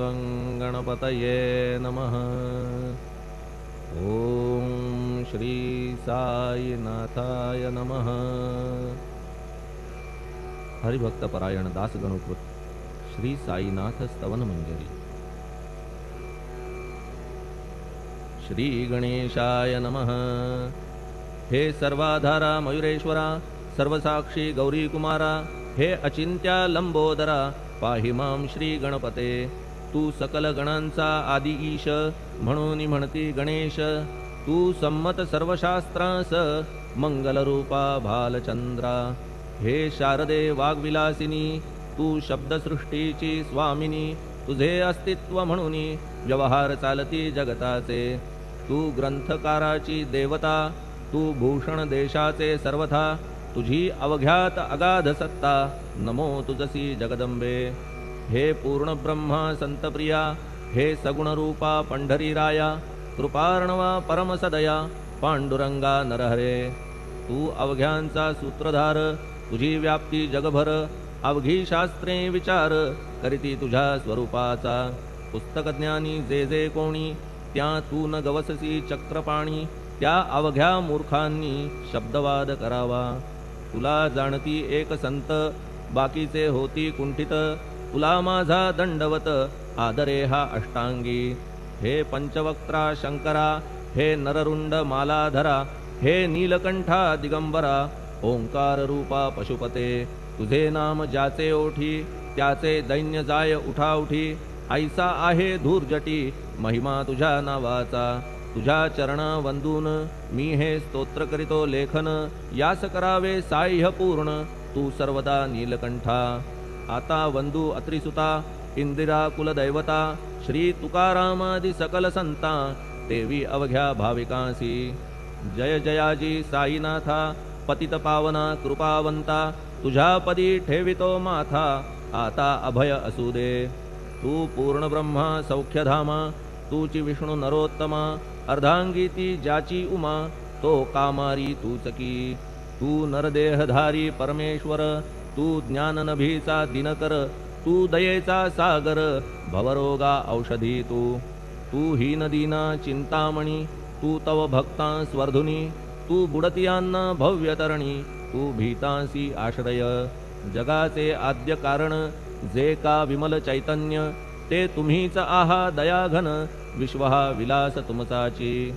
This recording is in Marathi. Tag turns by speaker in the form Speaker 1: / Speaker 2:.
Speaker 1: सदाशिवं गणपतये नमः। ओम श्री साईनाथाय नमः। हरिभक्तपरायण दासगणोकृत श्री साईनाथ स्तवन मंजरी। श्री गणेशाय नमः। हे सर्वाधारा मयुरेश्वरा, सर्वसाक्षी गौरी कुमारा, हे अचिंत्या लंबोदरा, पाहि मां श्री गणपते। तू सकल गणांचा आदि ईश, म्हणून म्हणती गणेश। तू संमत सर्वशास्त्रांस, मंगलरूपा भालचंद्रा। हे शारदे वाग्विलासिनी, तू शब्दसृष्टीची स्वामिनी। तुझे अस्तित्व म्हणून व्यवहार चालती जगताचे। तू ग्रंथकाराची देवता, तू भूषण देशाचे सर्वथा। तुझी अवघ्यात अगाध सत्ता, नमो तुझसी जगदंबे। हे पूर्ण ब्रह्मा संतप्रिया, हे सगुण रूपा पंढरीराया। कृपार्णवा परमसदया, पांडुरंगा नरहरे। तू अवघ्यांचा सूत्रधार, तुझी व्याप्ती जगभर। अवघी शास्त्रे विचार, करीती तुझ्या स्वरूपाचा। पुस्तकज्ञानी जे जे कोणी, त्या तू न गवससी चक्रपाणी। त्या अवघ्या मूर्खांनी शब्दवाद करावा। तुला जाणती एक संत, बाकीचे होती कुंठित। तुला माझा दंडवत, आदरे हा अष्टांगी। हे पंचवक्त्रा शंकरा, हे नररुंड मालाधरा। हे नीलकंठा दिगंबरा, ओंकार रूपा पशुपते। तुझे नाम ज्याचे ओठी, त्याचे दैन्य जाय उठाउठी। ऐसा आहे धूर्जटी, महिमा तुझ्या नावाचा। तुझ्या चरणा वंदून मी हे स्तोत्र करीतो लेखन। यास करावे साह्य पूर्ण, तू सर्वदा नीलकंठा। आता वंदू अत्रिसुता, इंदिरा कुलदैवता। श्री तुकारामादि सकल संता, देवी अवघ्या भाविकांसी। जय जयाजी साईनाथा, पतित पावना कृपावंता। तुझ्या पदी ठेवितो माथा, आता अभय असू दे। तू पूर्ण ब्रह्मा सौख्यधामा, तूची विष्णू नरोत्तमा। अर्धांगीती ज्याची उमा, तो कामारी तूच की। तू नरदेहधारी परमेश्वर, तू ज्ञाननभीचा दिनकर। तू दयेचा सागर, भवरोगा औषधी तू। तू हीनदीना चिंतामणी, तू तव भक्ता स्वर्धुनी। तू बुडतियांना भव्यतरणी, तू भीतांसी आश्रय। जगाचे आद्य कारण, जे का विमल चैतन्य। ते तुम्हीच आहा दयाघन, विश्व हा विलास तुमचाची।